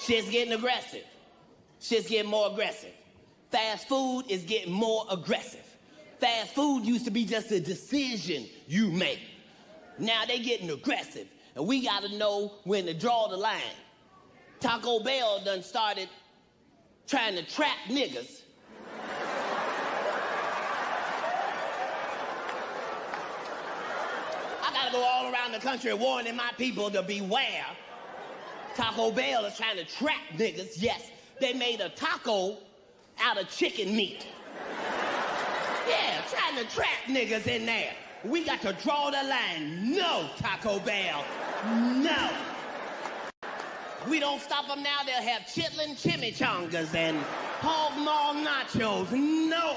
Shit's getting aggressive. Shit's getting more aggressive. Fast food is getting more aggressive. Fast food used to be just a decision you make. Now they getting aggressive, and we gotta know when to draw the line. Taco Bell done started trying to trap niggas. I gotta go all around the country warning my people to beware. Taco Bell is trying to trap niggas. Yes, they made a taco out of chicken meat. Yeah, trying to trap niggas in there. We got to draw the line. No, Taco Bell, no. We don't stop them now, they'll have chitlin chimichangas and hog maw nachos. No.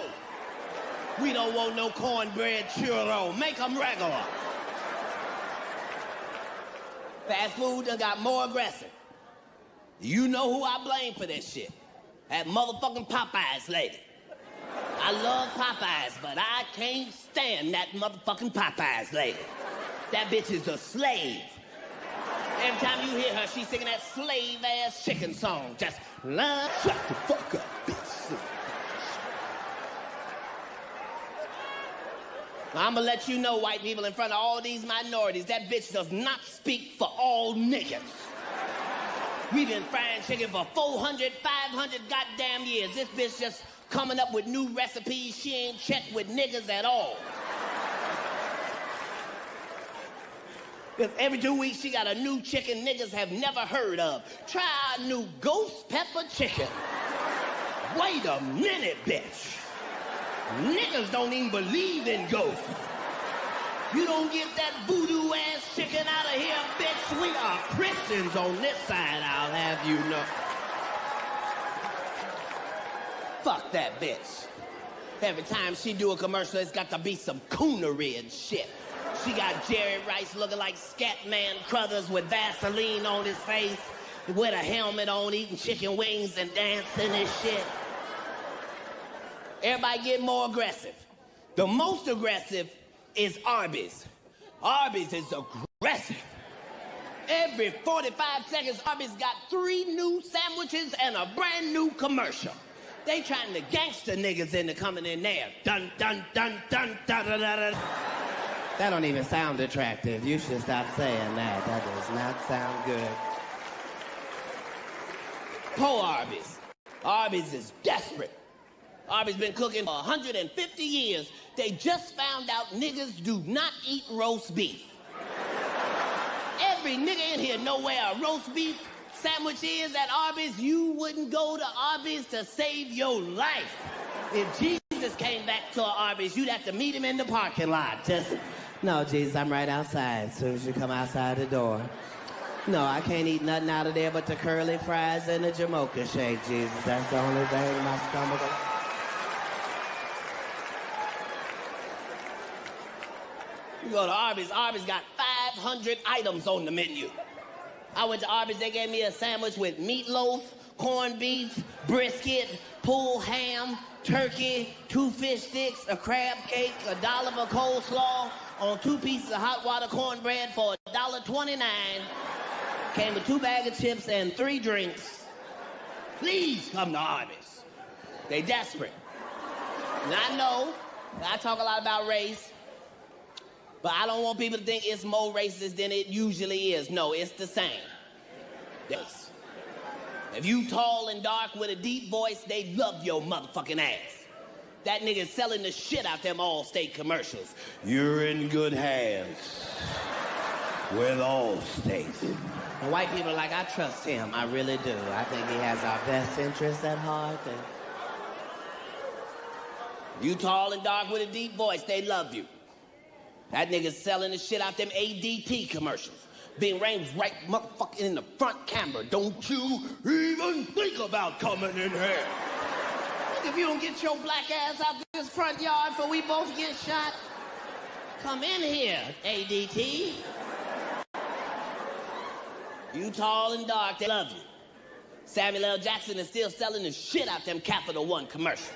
We don't want no cornbread churro. Make them regular. Fast food done got more aggressive. You know who I blame for this shit? That motherfucking Popeyes lady. I love Popeyes, but I can't stand that motherfucking Popeyes lady. That bitch is a slave. Every time you hear her, she's singing that slave-ass chicken song. Just, shut the fuck up, bitch. I'm gonna let you know, white people, in front of all these minorities, that bitch does not speak for all niggas. We've been frying chicken for 400, 500 goddamn years. This bitch just coming up with new recipes. She ain't checked with niggas at all. Because every 2 weeks, she got a new chicken niggas have never heard of. Try our new ghost pepper chicken. Wait a minute, bitch. Niggas don't even believe in ghosts. You don't get that voodoo-ass chicken out of here, bitch. We are Christians on this side, I'll have you know. Fuck that bitch. Every time she do a commercial, it's got to be some coonery and shit. She got Jerry Rice looking like Scatman Crothers with Vaseline on his face, with a helmet on, eating chicken wings and dancing and shit. Everybody get more aggressive. The most aggressive is Arby's. Arby's is aggressive. Every 45 seconds, Arby's got 3 new sandwiches and a brand new commercial. They trying to gangster niggas into coming in there. Dun, dun, dun, dun, dun, dun, dun, dun. That don't even sound attractive. You should stop saying that. That does not sound good. Poor Arby's. Arby's is desperate. Arby's been cooking for 150 years. They just found out niggas do not eat roast beef. Every nigga in here know where a roast beef sandwich is at Arby's. You wouldn't go to Arby's to save your life. If Jesus came back to Arby's, you'd have to meet him in the parking lot. Just, no, Jesus, I'm right outside as soon as you come outside the door. No, I can't eat nothing out of there but the curly fries and the Jamocha shake, Jesus. That's the only thing in my stomach. You go to Arby's, Arby's got 500 items on the menu. I went to Arby's, they gave me a sandwich with meatloaf, corned beef, brisket, pulled ham, turkey, 2 fish sticks, a crab cake, $1 of coleslaw, on 2 pieces of hot water cornbread for $1.29. Came with 2 bags of chips and 3 drinks. Please come to Arby's. They desperate. And I know, I talk a lot about race, but I don't want people to think it's more racist than it usually is. No, it's the same. Yes. If you tall and dark with a deep voice, they love your motherfucking ass. That nigga's selling the shit out them Allstate commercials. You're in good hands with Allstate. And white people are like, I trust him. I really do. I think he has our best interests at heart. And you tall and dark with a deep voice, they love you. That nigga's selling the shit out them ADT commercials. Being rained right motherfucking in the front camera. Don't you even think about coming in here. If you don't get your black ass out this front yard before we both get shot, come in here, ADT. You tall and dark, they love you. Samuel L. Jackson is still selling the shit out them Capital One commercials.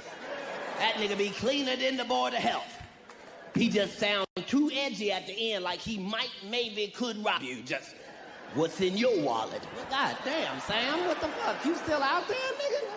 That nigga be cleaner than the Board of Health. He just sounds too edgy at the end, like he might, maybe could rob you. Just, What's in your wallet? God damn, Sam, what the fuck? You still out there, nigga?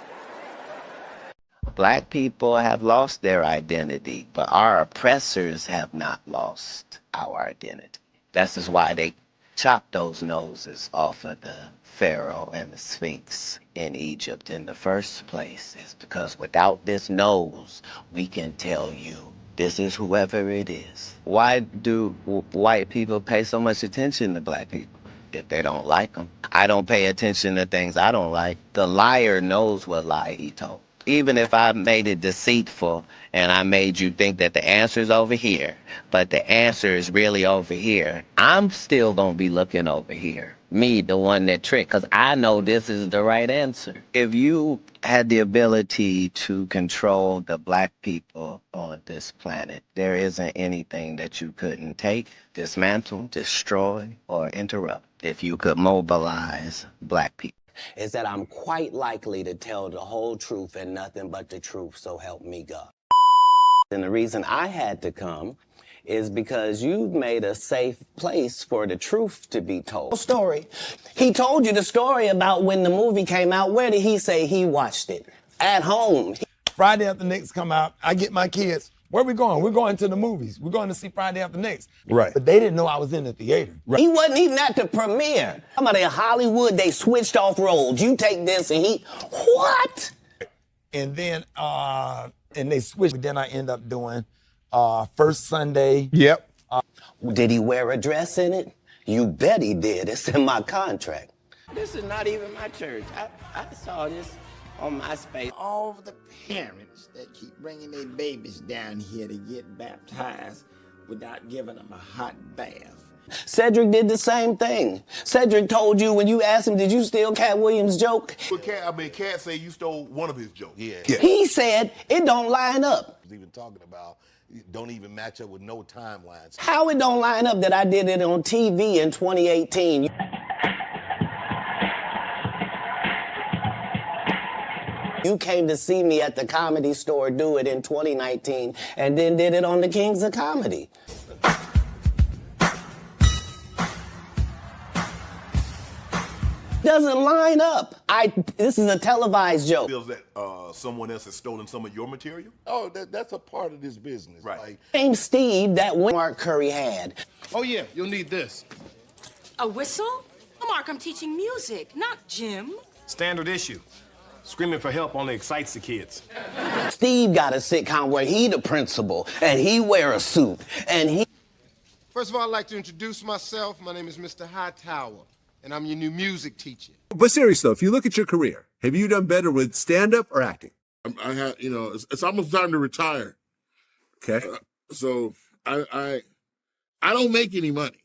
Black people have lost their identity, but our oppressors have not lost our identity. That's just why they chopped those noses off of the Pharaoh and the Sphinx in Egypt in the first place. It's because without this nose, we can tell you this is whoever it is. Why do white people pay so much attention to black people if they don't like them? I don't pay attention to things I don't like. The liar knows what lie he told. Even if I made it deceitful and I made you think that the answer is over here, but the answer is really over here, I'm still going to be looking over here. Me, the one that tricked, because I know this is the right answer. If you had the ability to control the black people on this planet, there isn't anything that you couldn't take, dismantle, destroy, or interrupt if you could mobilize black people. Is that I'm quite likely to tell the whole truth and nothing but the truth, so help me God. And the reason I had to come is because you've made a safe place for the truth to be told. Story. He told you the story about when the movie came out. Where did he say he watched it? At home. Friday After Next come out, I get my kids, where we going? We're going to the movies. We're going to see Friday After Next. Right. But they didn't know I was in the theater. Right. He wasn't even at the premiere. Somebody in Hollywood, they switched off roles. You take this and he, what? And then, and they switched. Then I end up doing First Sunday. Yep. Did he wear a dress in it? You bet he did. It's in my contract. This is not even my church. I saw this on MySpace. All the parents that keep bringing their babies down here to get baptized without giving them a hot bath. Cedric did the same thing. Cedric told you when you asked him, did you steal Katt Williams' joke? But Katt said you stole one of his jokes. Yeah. He said it don't line up. He was even talking about don't even match up with no timelines. How it don't line up that I did it on TV in 2018? You came to see me at the Comedy Store do it in 2019 and then did it on the Kings of Comedy. Doesn't line up. This is a televised joke. Feels that someone else has stolen some of your material? Oh, that's a part of this business. Right. Like, Same Steve that Mark Curry had. Oh yeah, you'll need this. A whistle? Mark, I'm teaching music, not gym. Standard issue. Screaming for help only excites the kids. Steve got a sitcom where he the principal and he wear a suit and he... First of all, I'd like to introduce myself. My name is Mr. Hightower, and I'm your new music teacher. But seriously, though, if you look at your career, have you done better with stand-up or acting? I have, it's almost time to retire. Okay. So I don't make any money.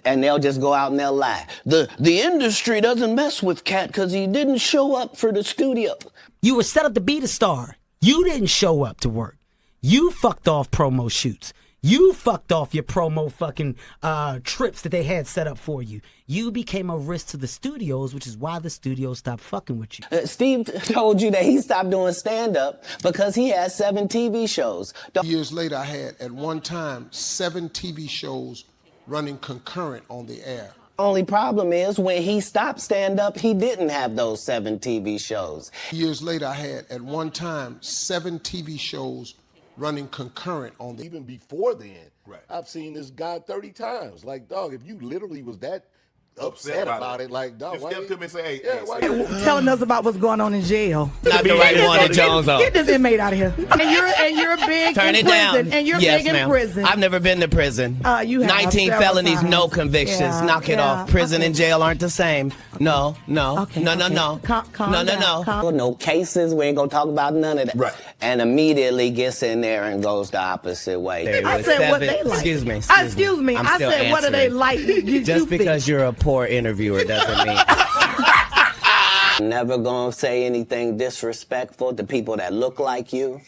And they'll just go out and they'll lie. The industry doesn't mess with Katt because he didn't show up for the studio. You were set up to be the star. You didn't show up to work. You fucked off promo shoots. You fucked off your promo fucking trips that they had set up for you. You became a risk to the studios, which is why the studios stopped fucking with you. Steve told you that he stopped doing stand-up because he had 7 TV shows. Years later, I had, at one time, 7 TV shows running concurrent on the air. Only problem is when he stopped stand-up, he didn't have those 7 TV shows. Years later, I had, at one time, 7 TV shows running concurrent on the... even before then, I've seen this guy 30 times. Like, dog, if you literally was that upset about it, like, dog, why step to me and say, hey, telling us about what's going on in jail. Not the right one to Jones on. Get this inmate out of here. And you're big Turn in it prison. down. And you're Yes, big in ma'am. prison. I've never been to prison. You have 19 several felonies, times. no convictions. Yeah, Knock it off. Prison and jail aren't the same. No. Okay, No. Calm No. down. No cases. We ain't gonna talk about none of that. Right. And immediately gets in there and goes the opposite way. I said what they like. Excuse me. I said what do they like? Just because you're a poor interviewer doesn't mean... I'm never gonna say anything disrespectful to people that look like you.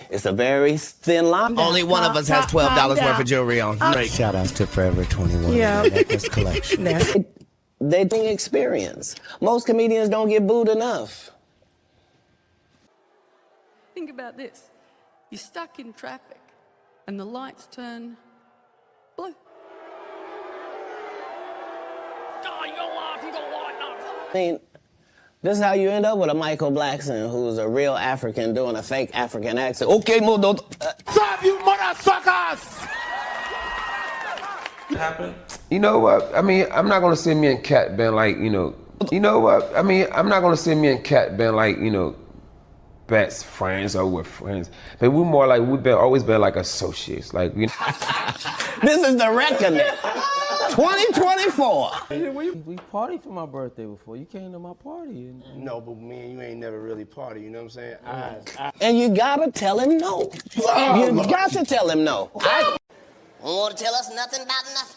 It's a very thin line. Only one of us has $12 worth of jewelry on. Shout outs to Forever 21 Yeah. Necklace Collection. They think experience. Most comedians don't get booed enough. Think about this. You're stuck in traffic and the lights turn blue. I mean, this is how you end up with a Michael Blackson who's a real African doing a fake African accent. Okay, Stop, you motherfuckers! Happen? You know what? I mean, I'm not gonna say me and Katt been like, you know what? I mean, I'm not gonna say me and Katt been like, you know, best friends or we're friends. But we're more like, always been like associates. Like, you know. This is the reckoning. 2024. We partied for my birthday before. You came to my party. No, but me and you ain't never really party, you know what I'm saying? And you gotta tell him no. You got to tell him no. Don't want to tell us nothing about nothing.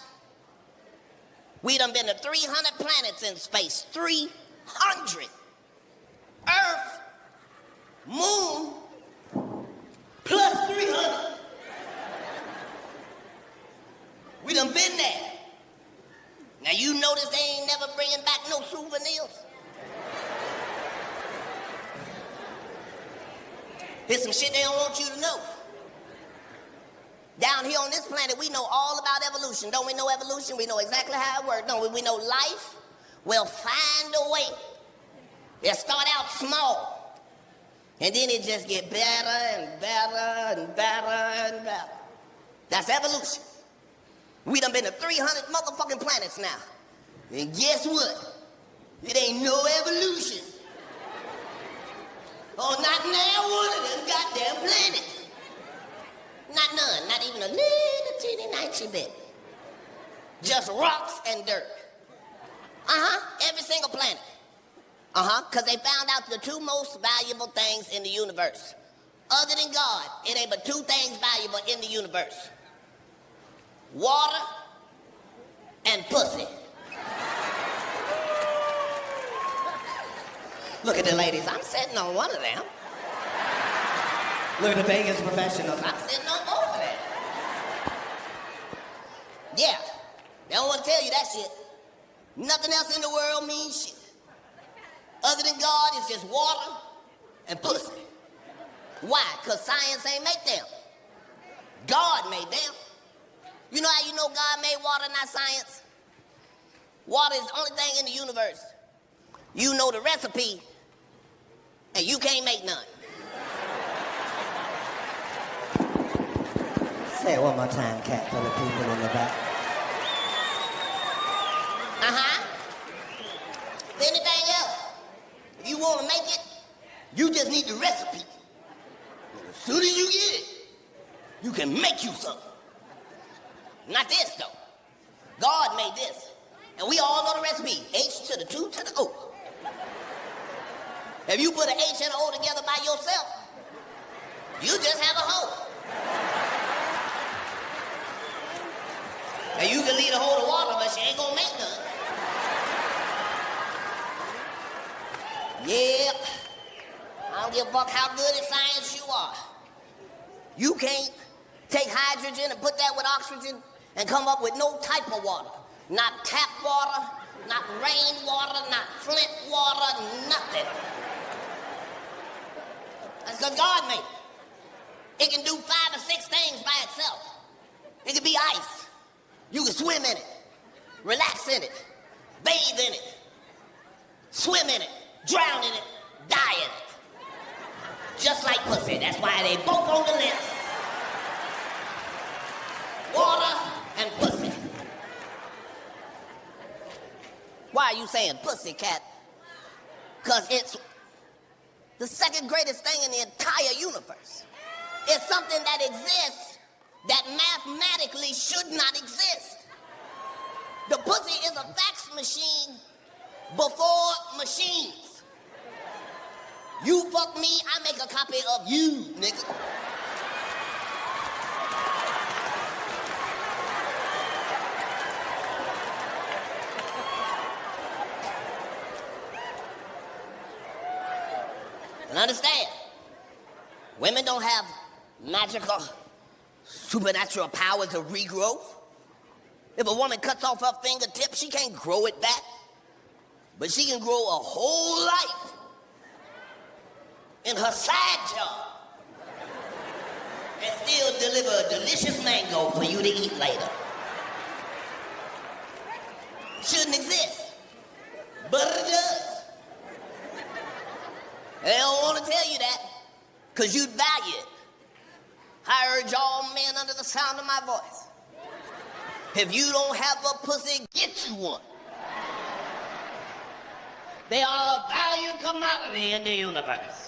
We done been to 300 planets in space. 300. Earth, moon, plus 300. We done been there. Now you notice they ain't never bringing back no souvenirs. Here's some shit they don't want you to know. Down here on this planet, we know all about evolution. Don't we know evolution? We know exactly how it works. Don't we? We know life will find a way. It'll start out small, and then it just get better and better and better and better. That's evolution. We done been to 300 motherfucking planets now. And guess what? It ain't no evolution. Oh, not now one of them goddamn planets. Not none, not even a little teeny tiny bit. Just rocks and dirt. Every single planet. Because they found out the two most valuable things in the universe. Other than God, it ain't but two things valuable in the universe. Water and pussy. Look at the ladies, I'm sitting on one of them. Look at the Vegas professionals, I'm sitting on both of them. Yeah, they don't want to tell you that shit. Nothing else in the world means shit. Other than God, it's just water and pussy. Why? Because science ain't make them. God made them. You know how you know God made water, not science? Water is the only thing in the universe. You know the recipe, and you can't make none. Say it one more time, Katt, for the people in the back. Anything else, if you want to make it, you just need the recipe. And as soon as you get it, you can make you something. Not this, though. God made this. And we all know the recipe. H to the 2 to the O. If you put an H and an O together by yourself, you just have a hoe. And you can leave a hole of water, but she ain't gonna make none. Yep. I don't give a fuck how good at science you are. You can't take hydrogen and put that with oxygen and come up with no type of water. Not tap water, not rainwater, not Flint water, nothing. That's because God made it. It can do 5 or 6 things by itself. It can be ice. You can swim in it, relax in it, bathe in it, swim in it, drown in it, die in it. Just like pussy. That's why they both on the list. Water and pussy. Why are you saying pussy, Katt? Because it's the second greatest thing in the entire universe. It's something that exists that mathematically should not exist. The pussy is a fax machine before machines. You fuck me, I make a copy of you, nigga. And understand, women don't have magical, supernatural powers of regrowth. If a woman cuts off her fingertip, she can't grow it back. But she can grow a whole life in her side job and still deliver a delicious mango for you to eat later. Shouldn't exist. They don't want to tell you that, because you'd value it. I urge all men under the sound of my voice. If you don't have a pussy, get you one. They are a valued commodity in the universe.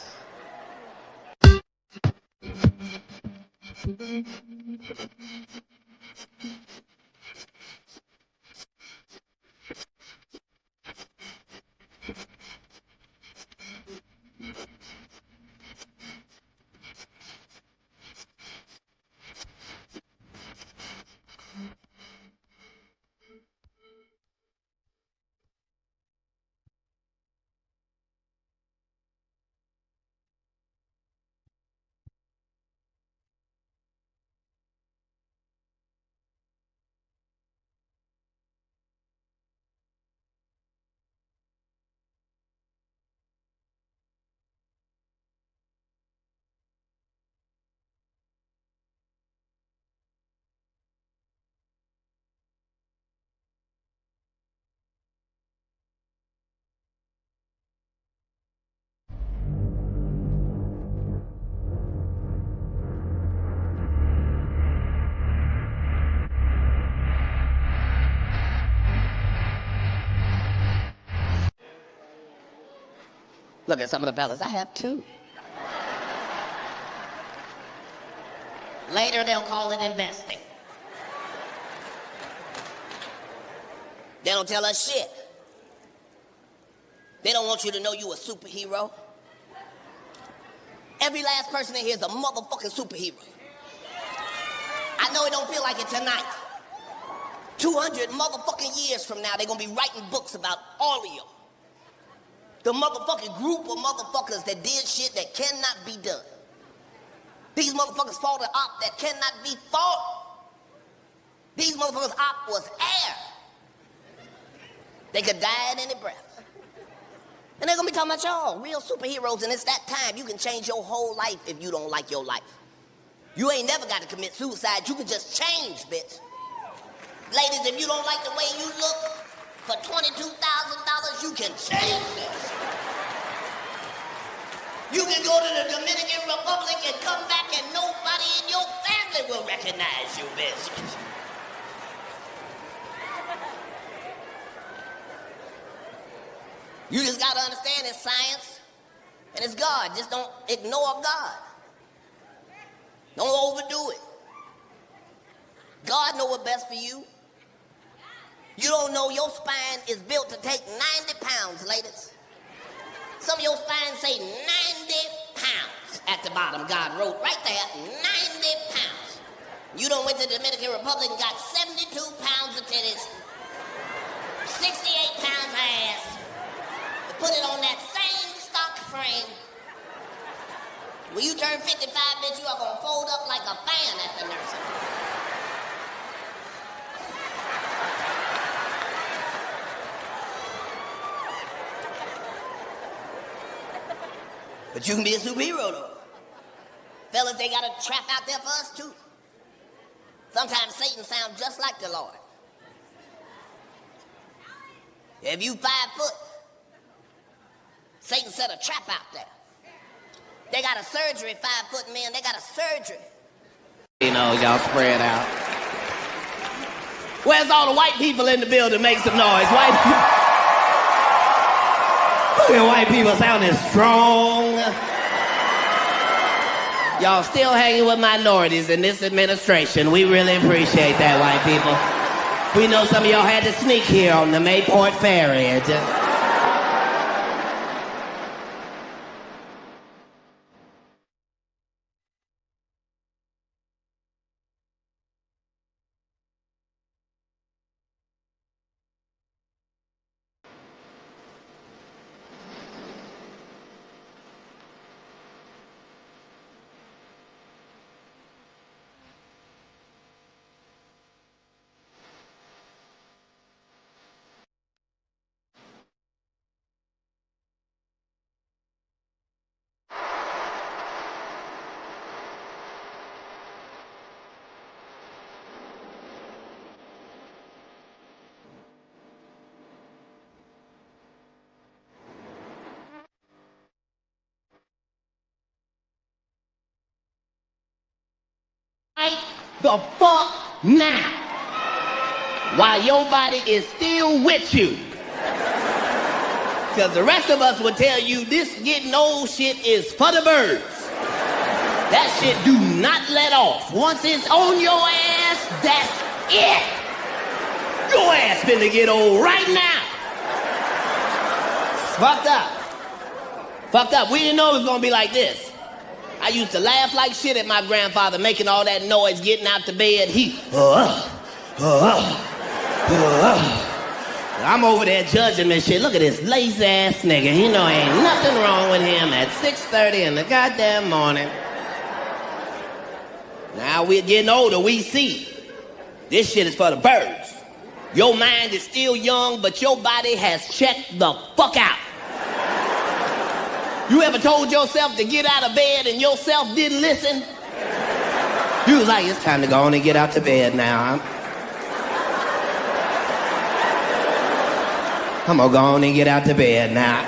Look at some of the fellas. I have two. Later, they'll call it investing. They don't tell us shit. They don't want you to know you a superhero. Every last person in here is a motherfucking superhero. I know it don't feel like it tonight. 200 motherfucking years from now, they're gonna be writing books about all of you. The motherfucking group of motherfuckers that did shit that cannot be done. These motherfuckers fought an op that cannot be fought. These motherfuckers' op was air. They could die at any breath. And they're gonna be talking about y'all, real superheroes, and it's that time. You can change your whole life if you don't like your life. You ain't never got to commit suicide. You can just change, bitch. Ladies, if you don't like the way you look, for $22,000, you can change this. You can go to the Dominican Republic and come back and nobody in your family will recognize you, bitch. You just gotta understand it's science and it's God. Just don't ignore God. Don't overdo it. God know what's best for you. You don't know your spine is built to take 90 pounds, ladies. Some of your spine say 90 pounds at the bottom. God wrote right there, 90 pounds. You done went to the Dominican Republic and got 72 pounds of titties, 68 pounds of ass. You put it on that same stock frame. When you turn 55, bitch, you are gonna fold up like a fan at the nursing home. But you can be a superhero, though. Fellas, they got a trap out there for us, too. Sometimes Satan sounds just like the Lord. If you 5 foot, Satan set a trap out there. They got a surgery, 5 foot men, they got a surgery. You know, y'all spread out. Where's all the white people in the building? Make some noise. White people. Look at white people sounding strong. Y'all still hanging with minorities in this administration. We really appreciate that, white people. We know some of y'all had to sneak here on the 𝗪𝗶𝗹𝗶𝗺𝗀𝗃. right the fuck now. While your body is still with you. Because the rest of us would tell you this getting old shit is for the birds. That shit do not let off. Once it's on your ass, that's it. Your ass finna get old right now. It's fucked up. Fucked up. We didn't know it was gonna be like this. I used to laugh like shit at my grandfather making all that noise, getting out the bed. I'm over there judging this shit. Look at this lazy ass nigga. You know ain't nothing wrong with him at 6:30 in the goddamn morning. Now we're getting older, we see. This shit is for the birds. Your mind is still young, but your body has checked the fuck out. You ever told yourself to get out of bed and yourself didn't listen? You was like, it's time to go on and get out to bed now. I'm gonna go on and get out to bed now.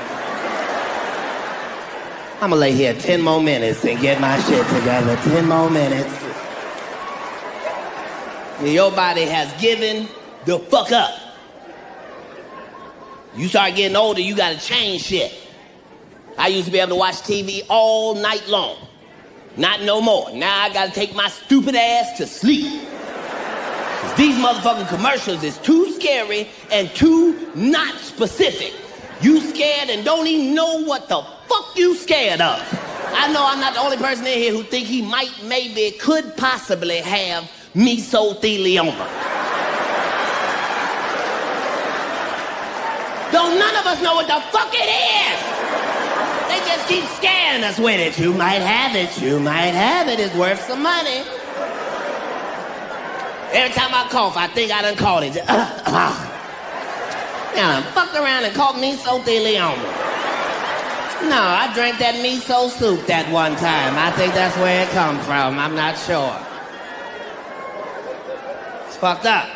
I'm gonna lay here 10 more minutes and get my shit together. 10 more minutes. Your body has given the fuck up. You start getting older, you gotta change shit. I used to be able to watch TV all night long. Not no more. Now I gotta take my stupid ass to sleep. These motherfucking commercials is too scary and too not specific. You scared and don't even know what the fuck you scared of. I know I'm not the only person in here who think he might, maybe, could possibly have 𝗞𝘁𝘁𝗶𝗺𝗶𝗺𝗀. Don't none of us know what the fuck it is. They just keep scaring us with it. You might have it, you might have it. It's worth some money. Every time I cough, I think I done caught it. Now, I fucked around and caught 𝗞𝘁𝘁𝗶𝗺𝗃. No, I drank that miso soup that one time. I think that's where it come from. I'm not sure. It's fucked up.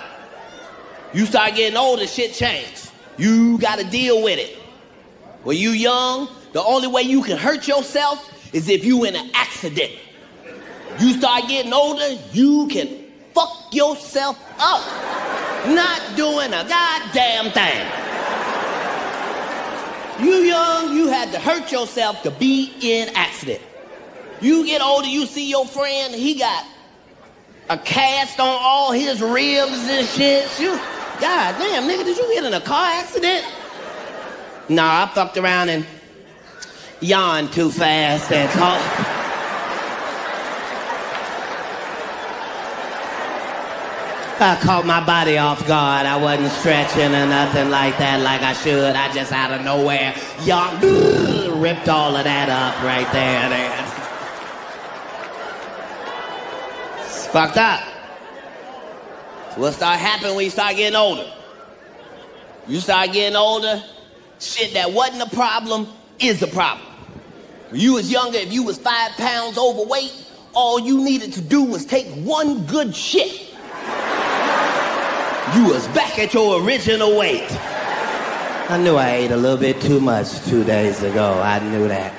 You start getting older, shit change. You gotta deal with it. When you young, the only way you can hurt yourself is if you in an accident. You start getting older, you can fuck yourself up. Not doing a goddamn thing. You young, you had to hurt yourself to be in accident. You get older, you see your friend, he got a cast on all his ribs and shit. You, goddamn, nigga, did you get in a car accident? Nah, I fucked around and yawned too fast and caught... I caught my body off guard. I wasn't stretching or nothing like that like I should. I just out of nowhere, ripped all of that up right there. It's fucked up. So what start happening when you start getting older? You start getting older, shit that wasn't a problem is a problem. When you was younger, if you was 5 pounds overweight, all you needed to do was take one good shit. You was back at your original weight. I knew I ate a little bit too much 2 days ago. I knew that.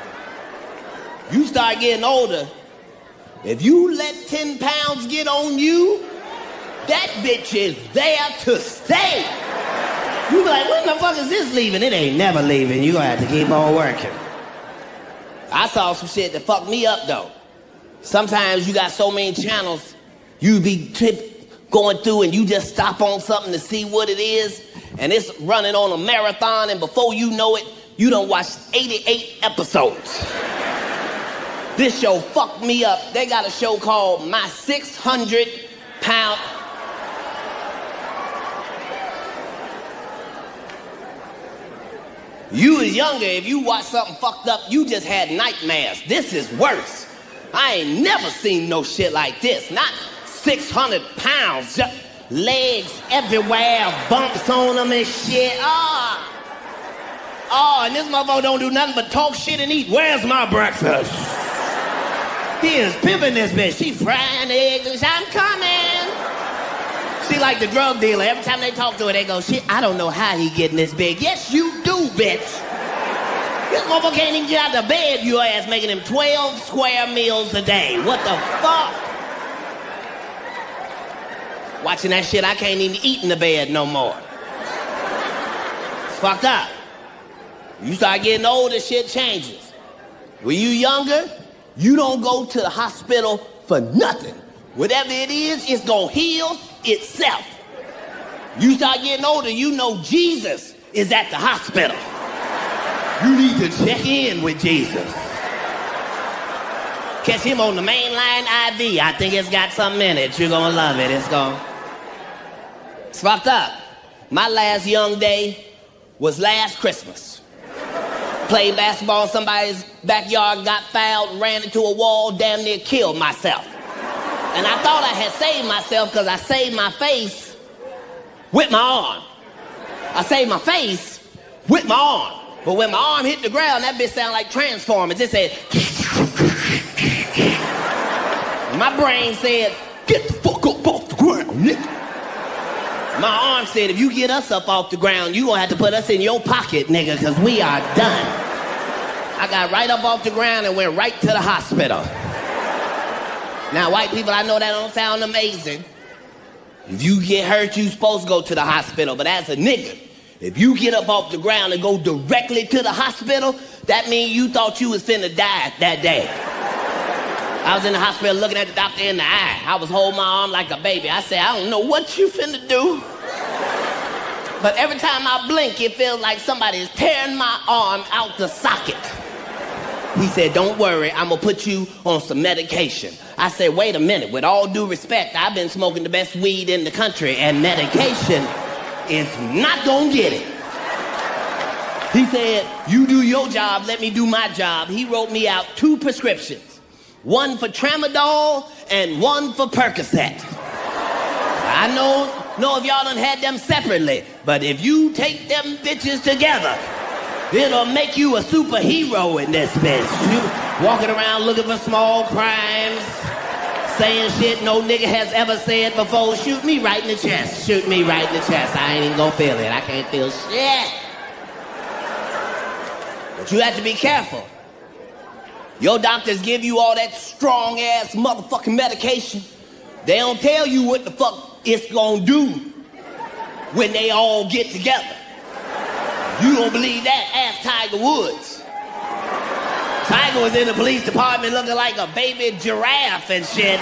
You start getting older, if you let 10 pounds get on you, that bitch is there to stay. You be like, when the fuck is this leaving? It ain't never leaving. You gonna have to keep on working. I saw some shit that fucked me up though. Sometimes you got so many channels, you be going through and you just stop on something to see what it is, and it's running on a marathon, and before you know it, you done watched 88 episodes. This show fucked me up. They got a show called My 600 Pound... You was younger, if you watched something fucked up, you just had nightmares. This is worse. I ain't never seen no shit like this. Not 600 pounds, just legs everywhere, bumps on them and shit. And this motherfucker don't do nothing but talk shit and eat. Where's my breakfast? He is pimping this bitch. She frying eggs and shit. I'm coming. She like the drug dealer. Every time they talk to her, they go, shit, I don't know how he getting this big. Yes, you do, bitch. This motherfucker can't even get out of bed, your ass making him 12 square meals a day. What the fuck? Watching that shit, I can't even eat in the bed no more. It's fucked up. You start getting older, shit changes. When you younger, you don't go to the hospital for nothing. Whatever it is, it's gonna heal itself. You start getting older, you know Jesus is at the hospital. You need to check in with Jesus. Catch him on the mainline IV. I think it's got something in it. You're gonna love it. It's fucked up. My last young day was last Christmas. Played basketball in somebody's backyard, got fouled, ran into a wall, damn near killed myself. And I thought I had saved myself because I saved my face with my arm. I saved my face with my arm. But when my arm hit the ground, that bitch sounded like Transformers. It said... My brain said, get the fuck up off the ground, nigga. My arm said, if you get us up off the ground, you gonna have to put us in your pocket, nigga, because we are done. I got right up off the ground and went right to the hospital. Now, white people, I know that don't sound amazing. If you get hurt, you supposed to go to the hospital. But as a nigga, if you get up off the ground and go directly to the hospital, that means you thought you was finna die that day. I was in the hospital looking at the doctor in the eye. I was holding my arm like a baby. I said, I don't know what you finna do. But every time I blink, it feels like somebody is tearing my arm out the socket. He said, don't worry, I'm gonna put you on some medication. I said, wait a minute, with all due respect, I've been smoking the best weed in the country, and medication is not gonna get it. He said, you do your job, let me do my job. He wrote me out 2 prescriptions. One for Tramadol and one for Percocet. I know if y'all done had them separately, but if you take them bitches together, it'll make you a superhero in this bitch. You walking around looking for small crimes, saying shit no nigga has ever said before. Shoot me right in the chest. Shoot me right in the chest. I ain't even gonna feel it. I can't feel shit. But you have to be careful. Your doctors give you all that strong-ass motherfucking medication. They don't tell you what the fuck it's gonna do when they all get together. You don't believe that? Ask Tiger Woods. Tiger was in the police department looking like a baby giraffe and shit.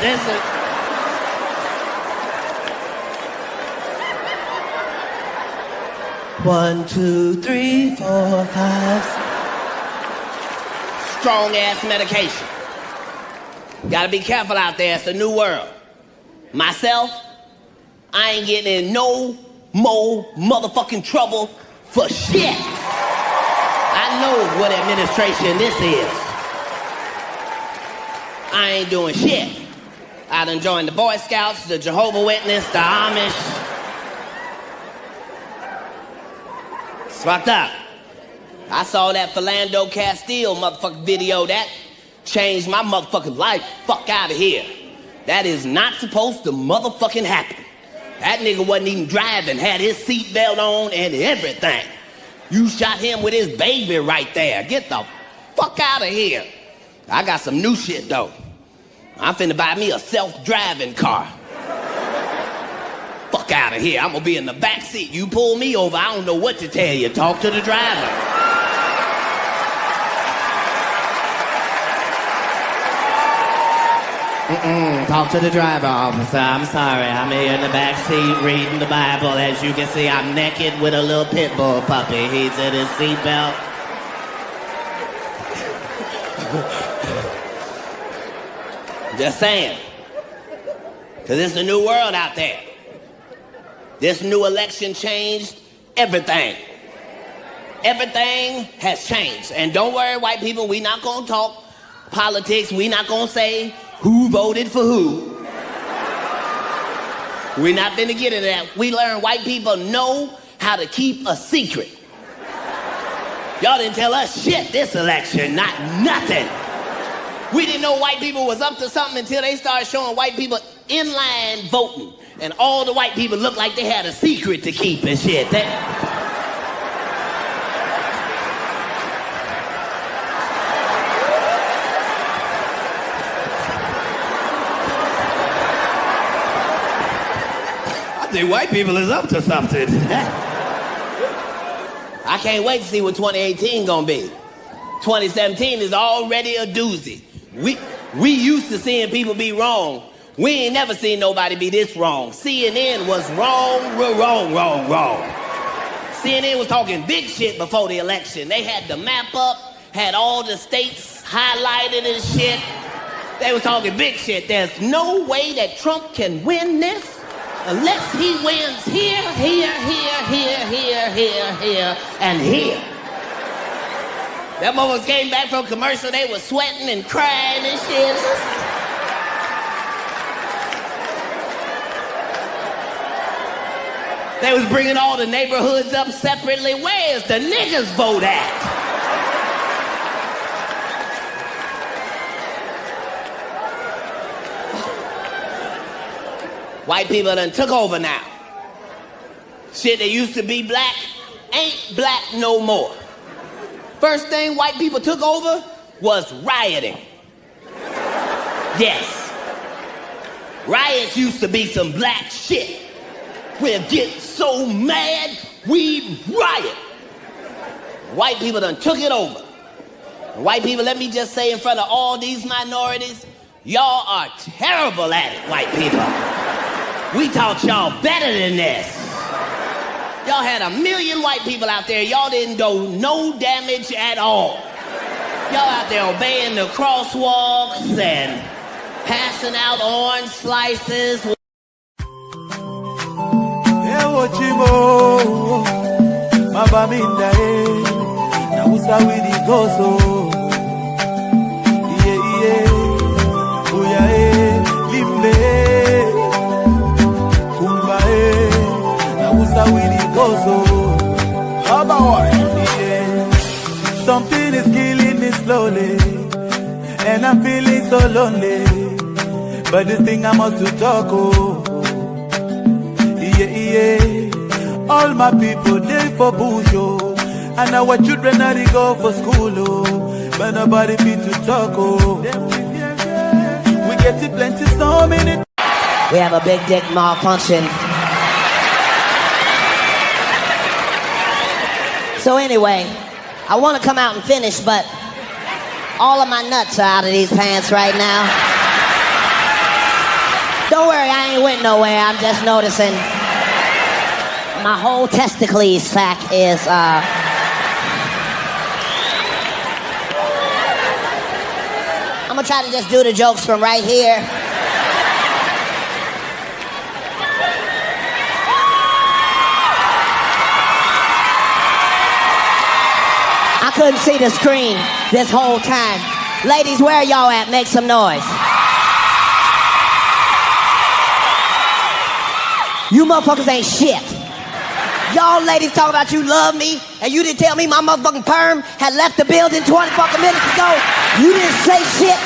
One, 2, 3, 4, 5, 6. Strong-ass medication. Gotta be careful out there. It's a new world. Myself, I ain't getting in no more motherfucking trouble for shit. I know what administration this is. I ain't doing shit. I done joined the Boy Scouts, the Jehovah's Witness, the Amish. It's fucked up. I saw that Philando Castile motherfucking video. That changed my motherfucking life. Fuck out of here. That is not supposed to motherfucking happen. That nigga wasn't even driving, had his seatbelt on and everything. You shot him with his baby right there. Get the fuck out of here. I got some new shit though. I'm finna buy me a self-driving car. Fuck out of here. I'm gonna be in the back seat. You pull me over, I don't know what to tell you. Talk to the driver. Talk to the driver, officer. I'm sorry. I'm here in the back seat reading the Bible. As you can see, I'm naked with a little pit bull puppy. He's in his seatbelt. Just saying. Because it's a new world out there. This new election changed everything. Everything has changed. And don't worry, white people, we not going to talk politics. We not going to say who voted for who. We're not gonna get into that. We learned white people know how to keep a secret. Y'all didn't tell us shit this election, not nothing. We didn't know white people was up to something until they started showing white people in line voting. And all the white people looked like they had a secret to keep and shit. Apparently white people is up to something. I can't wait to see what 2018 gonna be. 2017 is already a doozy. We used to seeing people be wrong. We ain't never seen nobody be this wrong. CNN was wrong. CNN was talking big shit before the election. They had the map up, had all the states highlighted and shit. They were talking big shit. There's no way that Trump can win this unless he wins here, and here. That motherfuckers came back from commercial, they were sweating and crying and shit. They was bringing all the neighborhoods up separately. Where's the niggas vote at? White people done took over now. Shit that used to be black ain't black no more. First thing white people took over was rioting. Yes. Riots used to be some black shit. We'll get so mad, we riot. White people done took it over. White people, let me just say in front of all these minorities, y'all are terrible at it, white people. We taught y'all better than this. Y'all had 1 million white people out there. Y'all didn't do no damage at all. Y'all out there obeying the crosswalks and passing out orange slices. Something is killing me slowly, and I'm feeling so lonely. But this thing I must to talk, oh. All my people, they for bush, oh. And our children are they go for school, oh. But nobody fit to talk, oh. We get to plenty, so many. We have a big dick malfunction. So anyway, I want to come out and finish, but all of my nuts are out of these pants right now. Don't worry, I ain't went nowhere. I'm just noticing my whole testicle sack is, I'm gonna try to just do the jokes from right here. I couldn't see the screen this whole time. Ladies, where y'all at? Make some noise. You motherfuckers ain't shit. Y'all ladies talk about you love me, and you didn't tell me my motherfucking perm had left the building 20 fucking minutes ago. You didn't say shit.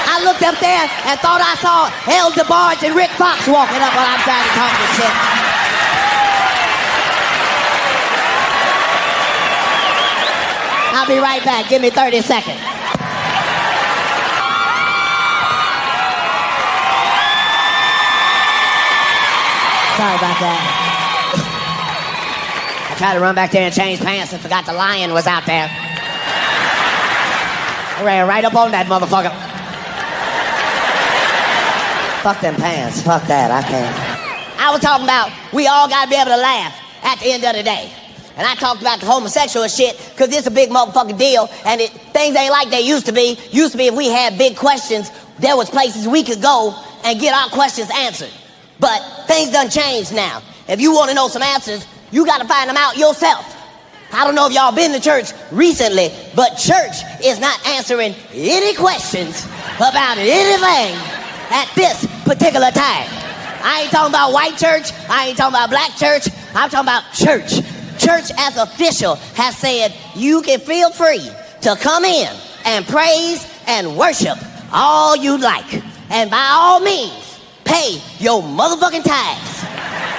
I looked up there and thought I saw 𝗪𝗶𝗹𝗶𝗺 and Rick Fox walking up while I'm trying to talk this shit. I'll be right back. Give me 30 seconds. Sorry about that. I tried to run back there and change pants and forgot the lion was out there. I ran right up on that motherfucker. Fuck them pants. Fuck that. I can't. I was talking about we all gotta be able to laugh at the end of the day. And I talked about the homosexual shit because it's a big motherfucking deal and things ain't like they used to be. Used to be if we had big questions, there was places we could go and get our questions answered. But things done changed now. If you want to know some answers, you got to find them out yourself. I don't know if y'all been to church recently, but church is not answering any questions about anything at this particular time. I ain't talking about white church. I ain't talking about black church. I'm talking about church. Church as official has said you can feel free to come in and praise and worship all you like. And by all means, pay your motherfucking tithes.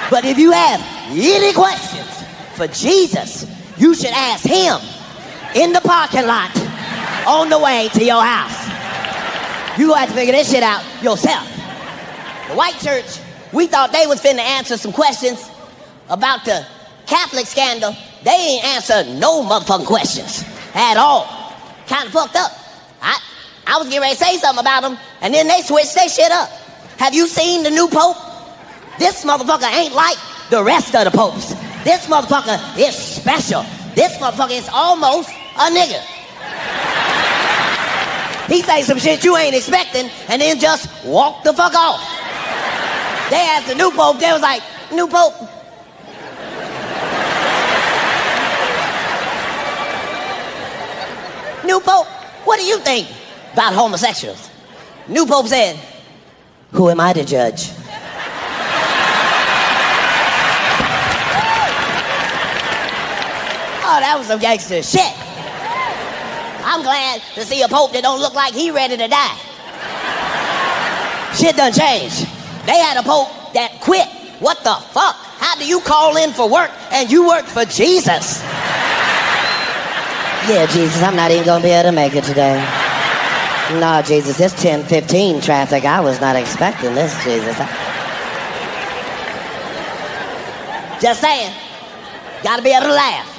But if you have any questions for Jesus, you should ask him in the parking lot on the way to your house. You have to figure this shit out yourself. The white church We thought they was finna answer some questions about the Catholic scandal. They ain't answer no motherfucking questions at all. Kind of fucked up. I was getting ready to say something about them, and then they switched their shit up. Have you seen the new pope? This motherfucker ain't like the rest of the popes. This motherfucker is special. This motherfucker is almost a nigga. He say some shit you ain't expecting, and then just walk the fuck off. They asked the new pope, they was like, new pope. New pope, what do you think about homosexuals? New pope said, who am I to judge? Oh, that was some gangster shit. I'm glad to see a pope that don't look like he ready to die. Shit done changed. They had a pope that quit. What the fuck? How do you call in for work and you work for Jesus? Yeah, Jesus, I'm not even gonna be able to make it today. No, Jesus, it's 10:15 traffic. I was not expecting this, Jesus. Just saying. Gotta be able to laugh.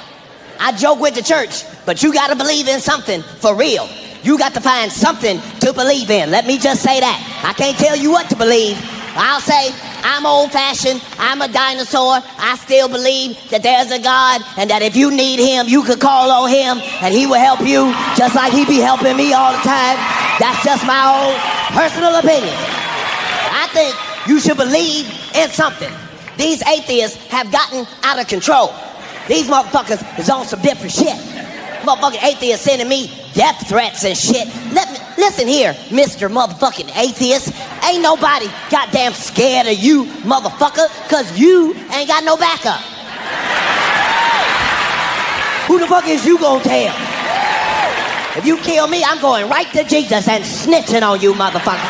I joke with the church, but you gotta believe in something for real. You got to find something to believe in. Let me just say that. I can't tell you what to believe. I'll say, I'm old-fashioned, I'm a dinosaur, I still believe that there's a God, and that if you need him, you could call on him, and he will help you, just like he be helping me all the time. That's just my own personal opinion. I think you should believe in something. These atheists have gotten out of control. These motherfuckers is on some different shit. Motherfucking atheists sending me death threats and shit. Listen here, Mr. Motherfucking Atheist. Ain't nobody goddamn scared of you, motherfucker, cause you ain't got no backup. Who the fuck is you gonna tell? If you kill me, I'm going right to Jesus and snitching on you, motherfucker.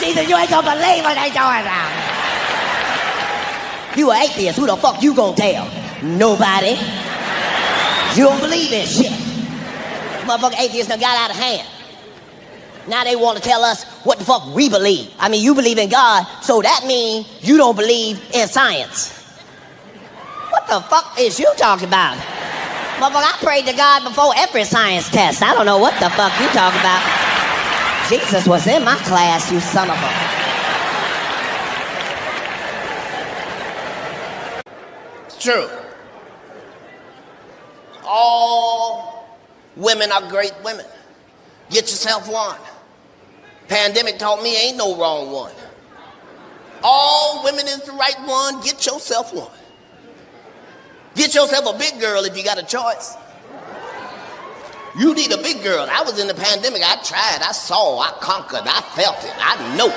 Jesus, you ain't gonna believe what they doing now. You an atheist, who the fuck you gonna tell? Nobody. You don't believe in shit. Motherfucking atheists done got out of hand. Now they want to tell us what the fuck we believe. I mean, you believe in God, so that means you don't believe in science. What the fuck is you talking about? Motherfucker, I prayed to God before every science test. I don't know what the fuck you talking about. Jesus was in my class, you son of a... It's true. All women are great women. Get yourself one. Pandemic taught me ain't no wrong one. All women is the right one. Get yourself one. Get yourself a big girl if you got a choice. You need a big girl. I was in the pandemic. I tried. I saw. I conquered. I felt it. I know.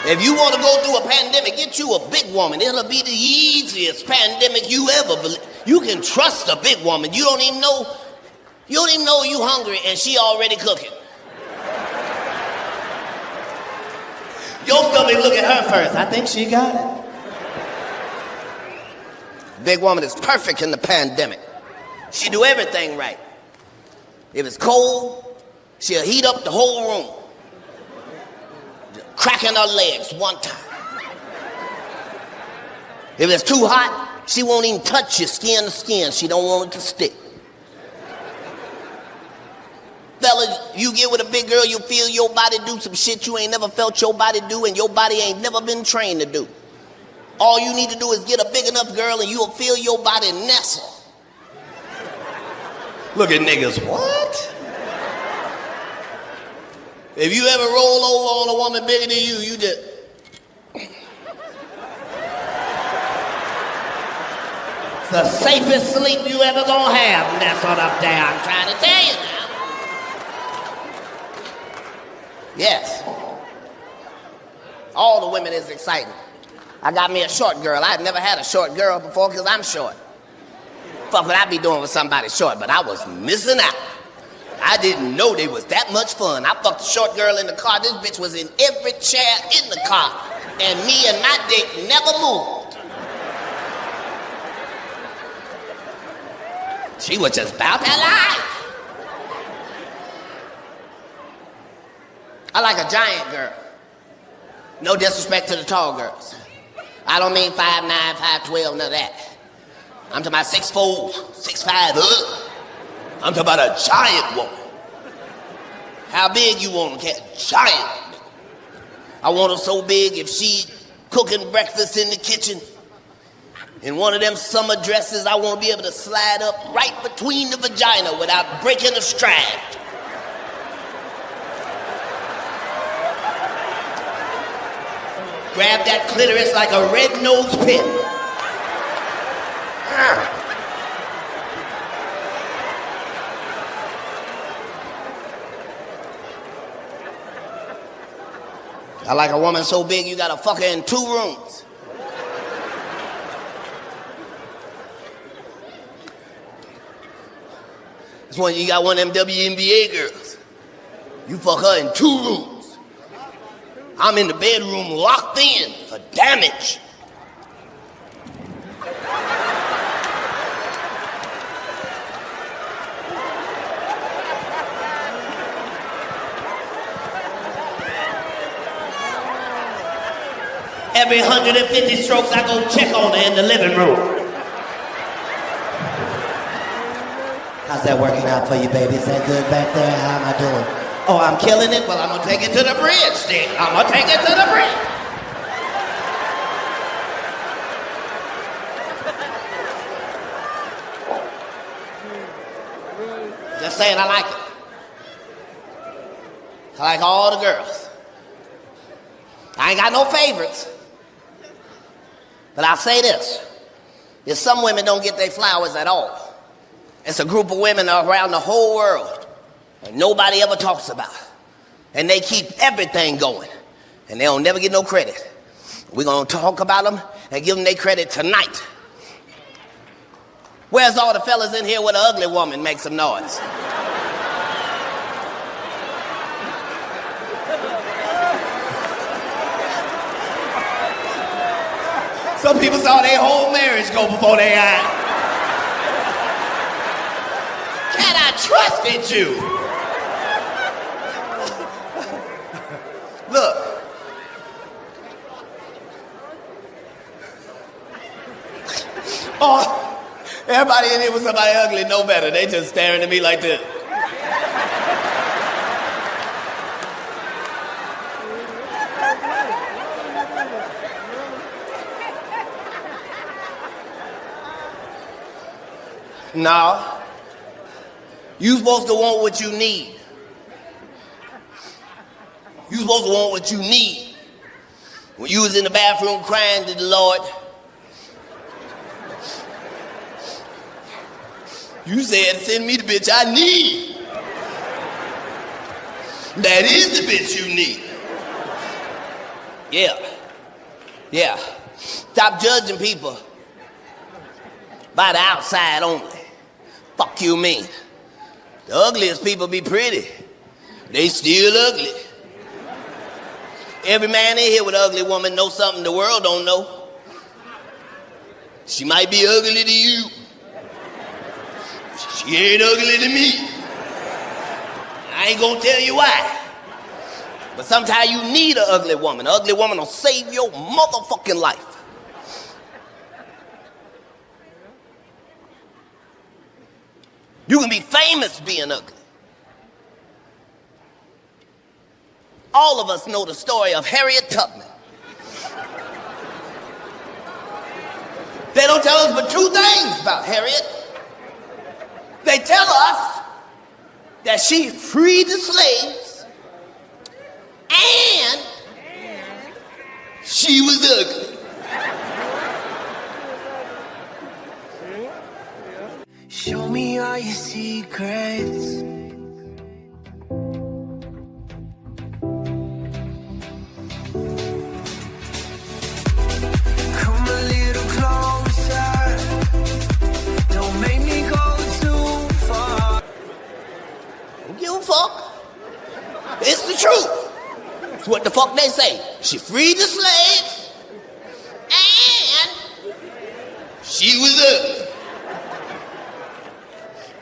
If you want to go through a pandemic, get you a big woman. It'll be the easiest pandemic you ever believe. You can trust a big woman. You don't even know you hungry and she already cooking. Your stomach look at her first. I think she got it. Big woman is perfect in the pandemic. She do everything right. If it's cold, she'll heat up the whole room. Cracking her legs one time. If it's too hot, she won't even touch you skin to skin. She don't want it to stick. Fellas, you get with a big girl, you feel your body do some shit you ain't never felt your body do and your body ain't never been trained to do. All you need to do is get a big enough girl and you'll feel your body nestle. Look at niggas, what? If you ever roll over on a woman bigger than you, you just... It's the safest sleep you ever gonna have, nestled up there, I'm trying to tell you now. Yes. All the women is exciting. I got me a short girl. I've never had a short girl before because I'm short. Fuck what I be doing with somebody short, but I was missing out. I didn't know they was that much fun. I fucked a short girl in the car. This bitch was in every chair in the car. And me and my dick never moved. She was just about her life. I like a giant girl. No disrespect to the tall girls. I don't mean 5'9", 5'12", none of that. I'm talking about 6'4", 6'5". I'm talking about a giant woman. How big you want them, Cat? Giant. I want her so big if she cooking breakfast in the kitchen, in one of them summer dresses, I want to be able to slide up right between the vagina without breaking a strand. Grab that clitoris like a red-nosed pin. I like a woman so big you gotta fuck her in 2 rooms. This one, you got one of them WNBA girls. You fuck her in 2 rooms. I'm in the bedroom locked in for damage. Every 150 strokes, I go check on her in the living room. How's that working out for you, baby? Is that good back there? How am I doing? Oh, I'm killing it? Well, I'm gonna take it to the bridge then. I'm gonna take it to the bridge. Just saying, I like it. I like all the girls. I ain't got no favorites. But I'll say this. If some women don't get their flowers at all, it's a group of women around the whole world and nobody ever talks about. And they keep everything going. And they don't never get no credit. We're going to talk about them and give them their credit tonight. Where's all the fellas in here with an ugly woman? Make some noise. Some people saw their whole marriage go before their eyes. Can I trusted you? Look. Oh, everybody in here with somebody ugly know better. They just staring at me like this. No. You supposed to want what you need. You supposed to want what you need. When you was in the bathroom crying to the Lord, you said, send me the bitch I need. That is the bitch you need. Yeah. Yeah. Stop judging people by the outside only. Fuck you mean? The ugliest people be pretty. They still ugly. Every man in here with an ugly woman knows something the world don't know. She might be ugly to you. She ain't ugly to me. I ain't gonna tell you why. But sometimes you need an ugly woman. An ugly woman will save your motherfucking life. You can be famous being ugly. All of us know the story of Harriet Tubman. They don't tell us but 2 things about Harriet. They tell us that she freed the slaves and she was ugly. Show me all your secrets. Come a little closer. Don't make me go too far. Don't give a fuck. It's the truth. It's what the fuck they say. She freed the slaves and she was ugly.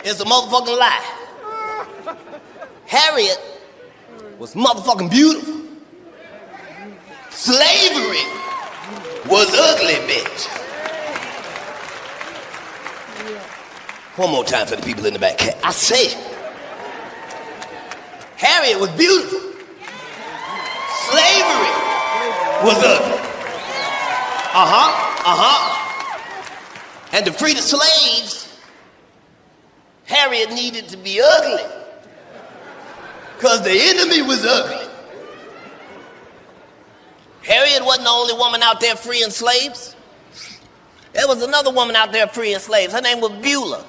It's a motherfucking lie. Harriet was motherfucking beautiful. Slavery was ugly, bitch. One more time for the people in the back. I say, Harriet was beautiful. Slavery was ugly. And to free the slaves, Harriet needed to be ugly. Because the enemy was ugly. Harriet wasn't the only woman out there freeing slaves. There was another woman out there freeing slaves. Her name was Beulah.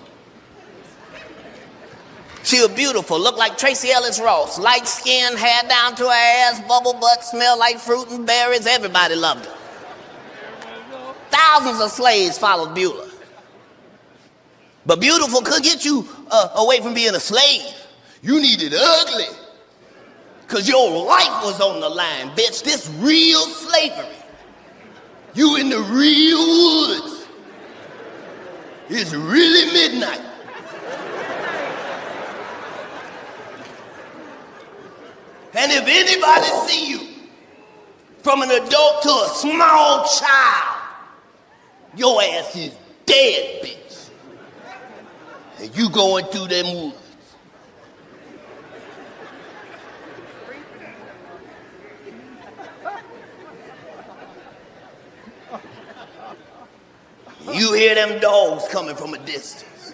She was beautiful, looked like Tracy Ellis Ross. Light skin, hair down to her ass, bubble butt, smelled like fruit and berries. Everybody loved her. Thousands of slaves followed Beulah. But beautiful could get you away from being a slave. You needed ugly. Because your life was on the line, bitch. This real slavery. You in the real woods. It's really midnight. And if anybody see you, from an adult to a small child, your ass is dead, bitch. And you going through them woods. You hear them dogs coming from a distance.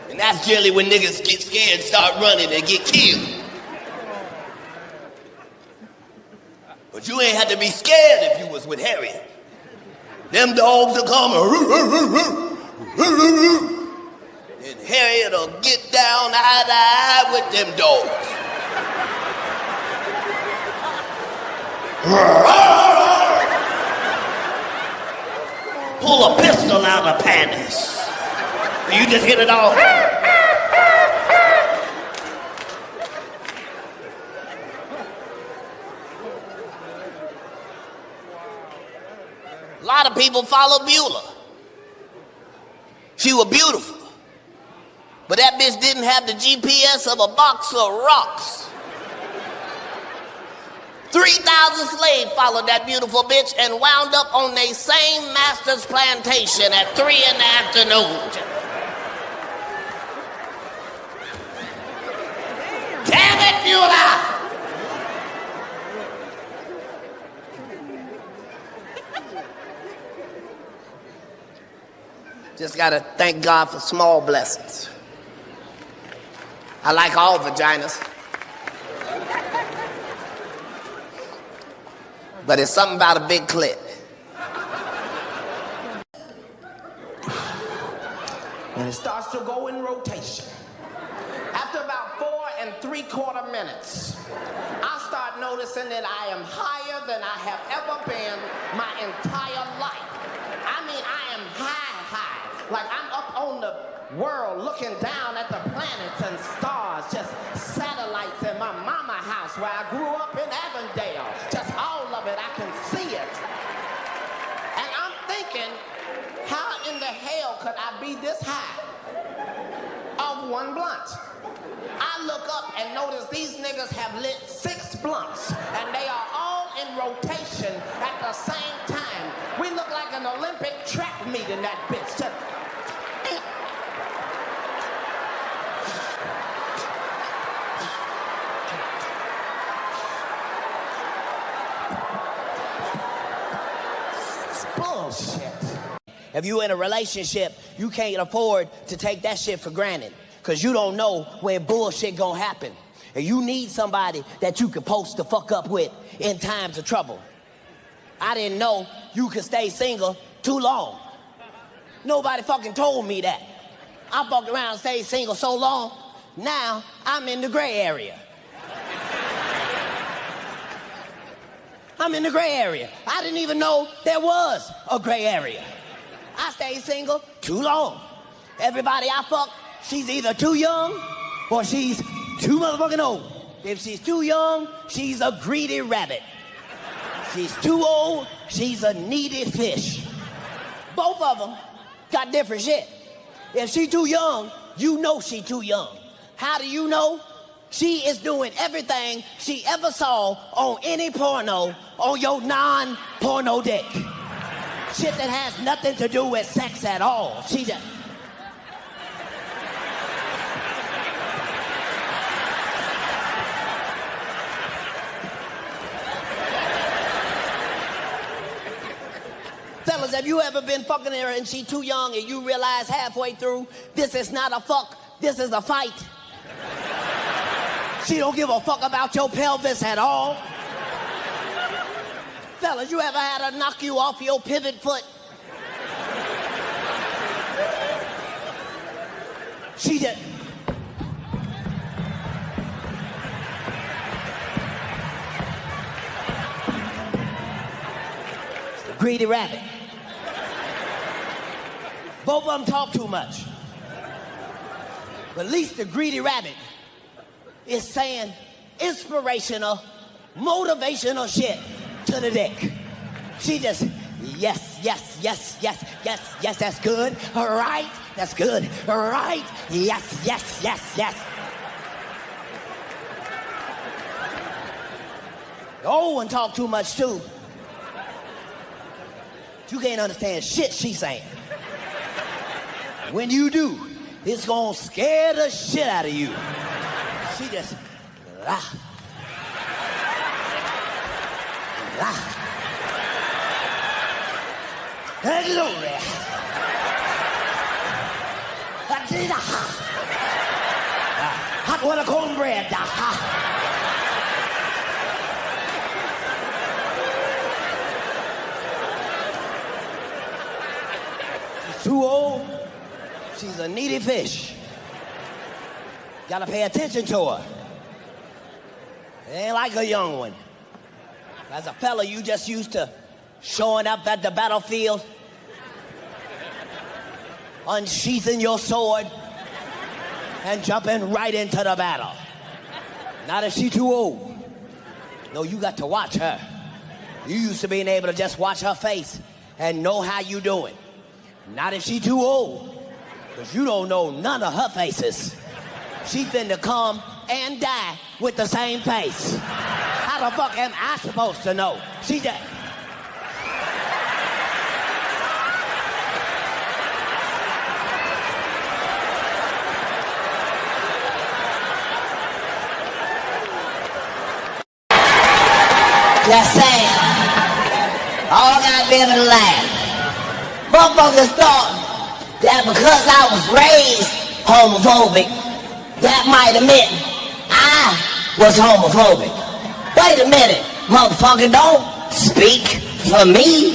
And that's generally when niggas get scared, start running, and get killed. But you ain't had to be scared if you was with Harriet. Them dogs will come, and Harriet will get down eye to eye with them dogs. Pull a pistol out of panties. You just hit it all. A lot of people followed Beulah. She was beautiful. But that bitch didn't have the GPS of a box of rocks. 3,000 slaves followed that beautiful bitch and wound up on their same master's plantation at 3 in the afternoon. Damn it, Beulah! Just gotta thank God for small blessings. I like all vaginas. But it's something about a big clit. And it starts to go in rotation. After about 4 3/4 minutes, I start noticing that I am higher than I have ever been my entire life. I mean, I am high. Like I'm up on the world looking down at the planets and stars, just satellites in my mama house where I grew up in Avondale. Just all of it, I can see it. And I'm thinking, how in the hell could I be this high of one blunt? I look up and notice these niggas have lit 6 blunts and they are all in rotation at the same time. We look like an Olympic track meet in that bitch. Just bullshit. If you in a relationship, you can't afford to take that shit for granted because you don't know when bullshit gonna happen. And you need somebody that you can post the fuck up with in times of trouble. I didn't know you could stay single too long. Nobody fucking told me that. I fucked around and stayed single so long, now I'm in the gray area. I'm in the gray area. I didn't even know there was a gray area. I stayed single too long. Everybody I fuck, she's either too young or she's too motherfucking old. If she's too young, she's a greedy rabbit. She's too old, she's a needy fish. Both of them got different shit. If she too young, you know she too young. How do you know? She is doing everything she ever saw on any porno on your non-porno dick. Shit that has nothing to do with sex at all. She just... Fellas, have you ever been fucking her and she too young and you realize halfway through, this is not a fuck, this is a fight? She don't give a fuck about your pelvis at all. Fellas, you ever had her knock you off your pivot foot? She just... Greedy rabbit. Both of them talk too much. But at least the greedy rabbit is saying inspirational, motivational shit to the dick. She just, yes, yes, yes, yes, yes, yes, that's good. All right, that's good. All right, yes, yes, yes, yes. The old one talk too much too. You can't understand shit she's saying. When you do, it's gonna scare the shit out of you. She just, ah. Ah. Glory. Hot water cornbread. She's too old. She's a needy fish. Gotta pay attention to her. It ain't like a young one. As a fella, you just used to showing up at the battlefield, unsheathing your sword, and jumping right into the battle. Not if she too old. No, you got to watch her. You used to being able to just watch her face and know how you doing. Not if she too old. Because you don't know none of her faces. She finna come and die with the same face. How the fuck am I supposed to know? She just... Just saying. All got to be able to laugh. Motherfuckers thought that because I was raised homophobic, that might have meant I was homophobic. Wait a minute, motherfucker, don't speak for me.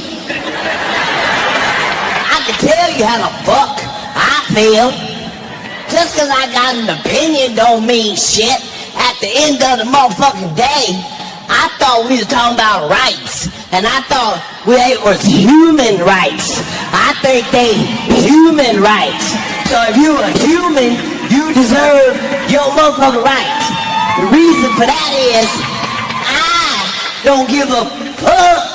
I can tell you how the fuck I feel. Just because I got an opinion don't mean shit. At the end of the motherfucking day, I thought we was talking about rights, and I thought it was human rights. I think they human rights. So if you a human, you deserve your motherfucking rights. The reason for that is I don't give a fuck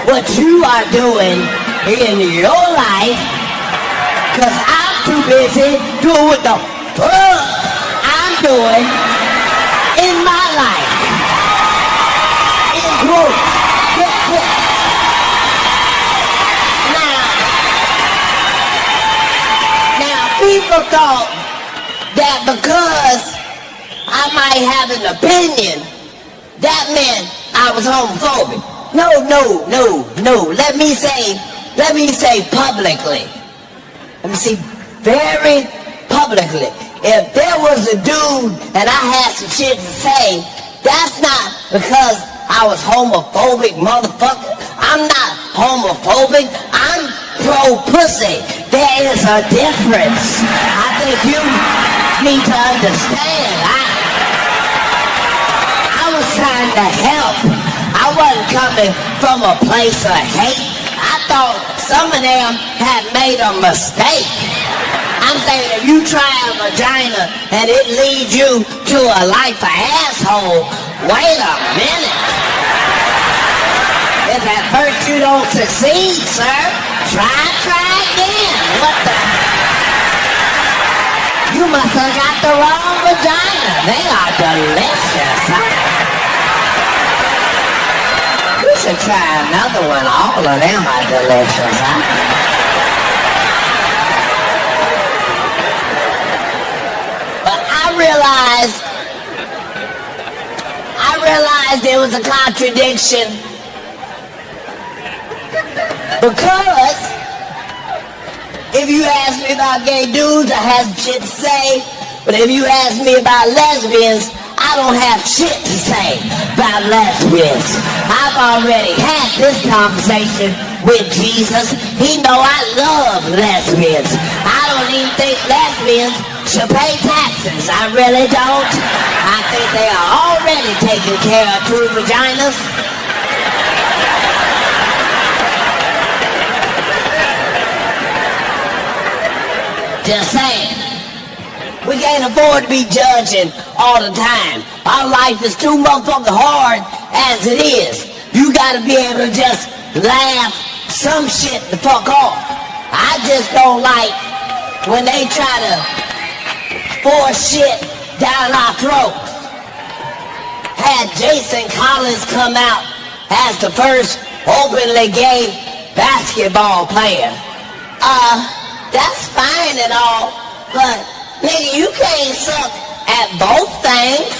what you are doing in your life, because I'm too busy doing what the fuck I'm doing in my life. Now, people thought that because I might have an opinion, that meant I was homophobic. No. Let me say publicly. Let me say very publicly. If there was a dude and I had some shit to say, that's not because I was homophobic, motherfucker. I'm not homophobic. I'm pro-pussy. There is a difference. I think you need to understand. I was trying to help. I wasn't coming from a place of hate. I thought some of them had made a mistake. I'm saying if you try a vagina and it leads you to a life of asshole, wait a minute. If at first you don't succeed, sir, try again. What the? You You must have got the wrong vagina. They are delicious. You should try another one. All of them are delicious, But I realized there was a contradiction. Because if you ask me about gay dudes, I have shit to say. But if you ask me about lesbians, I don't have shit to say about lesbians. I've already had this conversation with Jesus. He know I love lesbians. I don't even think lesbians should pay taxes. I really don't. I think they are already taking care of 2 vaginas. Just saying. We can't afford to be judging all the time. Our life is too motherfucking hard as it is. You gotta be able to just laugh some shit the fuck off. I just don't like when they try to force shit down our throats. Had Jason Collins come out as the first openly gay basketball player. That's fine and all, but nigga, you can't suck at both things.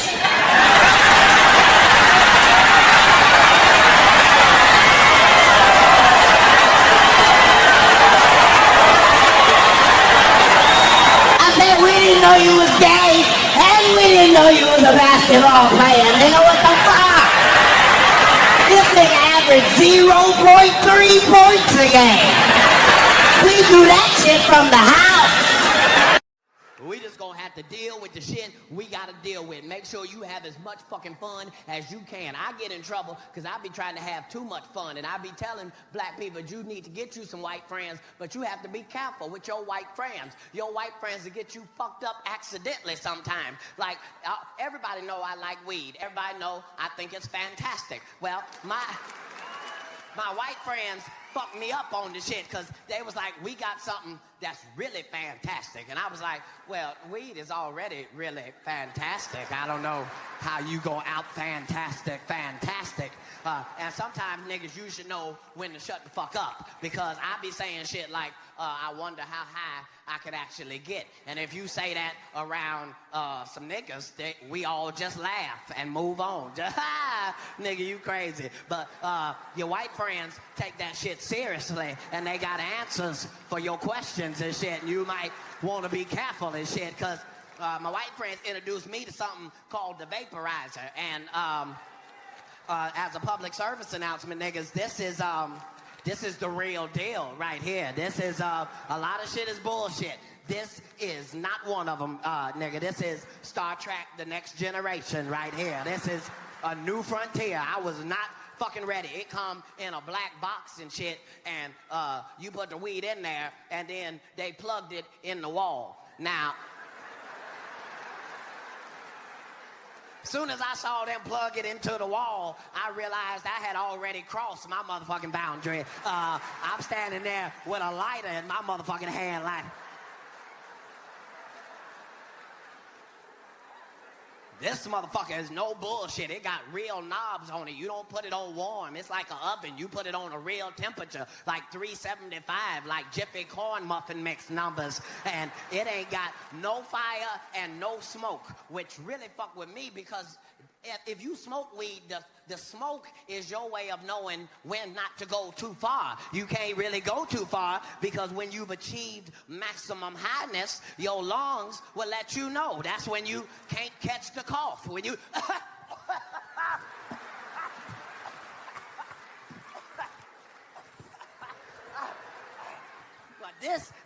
I said we didn't know you was gay, and we didn't know you was a basketball player. Nigga, what the fuck? This nigga averaged 0.3 points a game. We do that shit from the house. We just gonna have to deal with the shit we gotta deal with. Make sure you have as much fucking fun as you can. I get in trouble because I be trying to have too much fun, and I be telling black people, you need to get you some white friends, but you have to be careful with your white friends. Your white friends will get you fucked up accidentally sometimes. Like, everybody know I like weed. Everybody know I think it's fantastic. Well, my white friends fucked me up on the shit because they was like, we got something that's really fantastic. And I was like, well, weed is already really fantastic. I don't know how you go out fantastic. And sometimes niggas, you should know when to shut the fuck up, because I be saying shit like, I wonder how high I could actually get. And if you say that around some niggas, we all just laugh and move on. Just, nigga, you crazy. But your white friends take that shit seriously, and they got answers for your questions and shit. And you might want to be careful and shit, because my white friends introduced me to something called the Vaporizer. And as a public service announcement, niggas, this is the real deal right here. This is, a lot of shit is bullshit. This is not one of them, nigga. This is Star Trek: The Next Generation right here. This is a new frontier. I was not fucking ready. It come in a black box and shit, and you put the weed in there, and then they plugged it in the wall. Now, soon as I saw them plug it into the wall, I realized I had already crossed my motherfucking boundary. I'm standing there with a lighter in my motherfucking hand like, this motherfucker is no bullshit. It got real knobs on it. You don't put it on warm. It's like an oven. You put it on a real temperature, like 375, like Jiffy corn muffin mix numbers. And it ain't got no fire and no smoke, which really fuck with me, because if you smoke weed, the smoke is your way of knowing when not to go too far. You can't really go too far, because when you've achieved maximum highness, your lungs will let you know. That's when you can't catch the cough. When you... But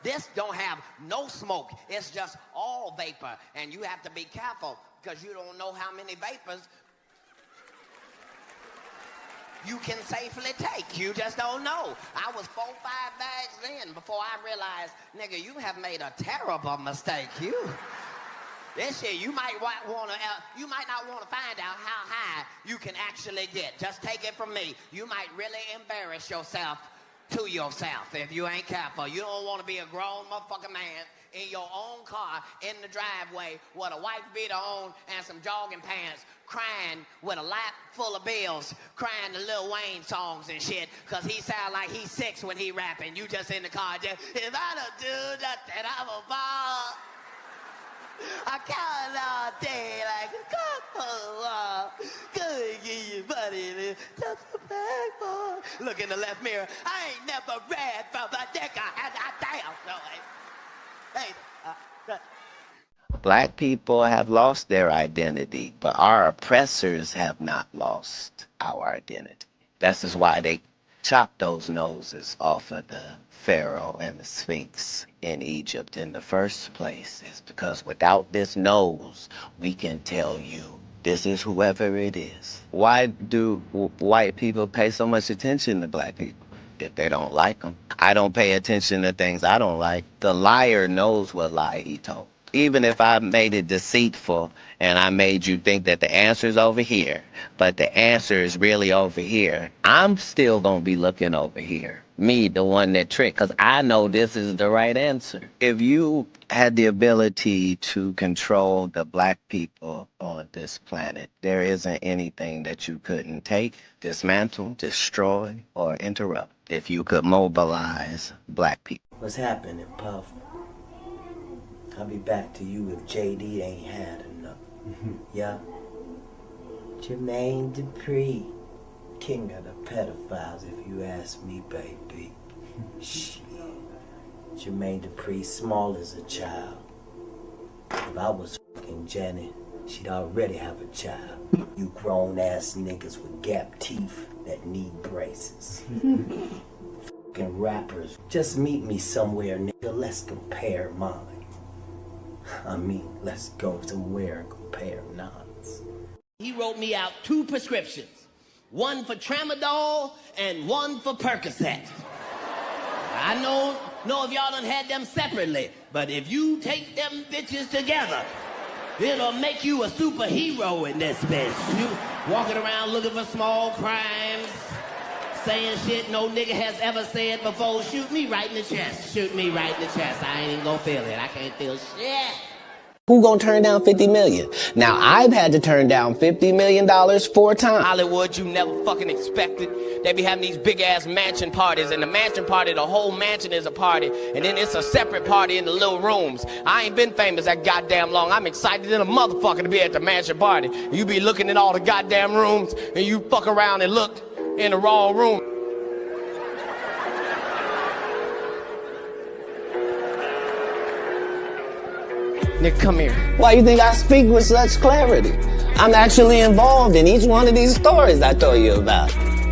this don't have no smoke. It's just all vapor. And you have to be careful, because you don't know how many vapors you can safely take. You just don't know. I was 4 or 5 bags in before I realized, nigga, you have made a terrible mistake. This shit, you might not want to find out how high you can actually get. Just take it from me. You might really embarrass yourself to yourself if you ain't careful. You don't want to be a grown motherfucking man in your own car in the driveway with a wife beater on and some jogging pants, crying with a lap full of bills, crying the Lil Wayne songs and shit, because he sound like he's 6 when he rapping. You just in the car just, if I don't do nothing, I'm a ball. I count all day like a couple. Good, give you money, just a bag, boy. Look in the left mirror. I ain't never read from a nigga. Damn. No, hey. Black people have lost their identity, but our oppressors have not lost our identity. That's just why they chopped those noses off of the Pharaoh and the Sphinx in Egypt in the first place. It's because without this nose, we can tell you this is whoever it is. Why do white people pay so much attention to black people if they don't like them? I don't pay attention to things I don't like. The liar knows what lie he told. Even if I made it deceitful and I made you think that the answer's over here, but the answer is really over here, I'm still gonna be looking over here. Me, the one that tricked, because I know this is the right answer. If you had the ability to control the black people on this planet, there isn't anything that you couldn't take, dismantle, destroy, or interrupt if you could mobilize black people. What's happening, Puff? I'll be back to you if JD ain't had enough. Yeah? Jermaine Dupri, king of the pedophiles, if you ask me, baby. Shit. Jermaine Dupri, small as a child. If I was fucking Janet, she'd already have a child. You grown-ass niggas with gap teeth that need braces. Fucking rappers, just meet me somewhere, nigga. Let's compare mine. I mean, let's go somewhere and compare nods. He wrote me out 2 prescriptions. One for Tramadol and one for Percocet. I know if y'all done had them separately, but if you take them bitches together, it'll make you a superhero in this bitch. You walking around looking for small crimes, saying shit no nigga has ever said before. Shoot me right in the chest. Shoot me right in the chest. I ain't even gonna feel it. I can't feel shit. Who gonna turn down 50 million? Now, I've had to turn down $50 million 4 times. Hollywood, you never fucking expected. They be having these big-ass mansion parties, and the mansion party, the whole mansion is a party, and then it's a separate party in the little rooms. I ain't been famous that goddamn long. I'm excited than a motherfucker to be at the mansion party. You be looking in all the goddamn rooms, and you fuck around and look in the wrong room. Nick, come here. Why you think I speak with such clarity? I'm actually involved in each one of these stories I told you about.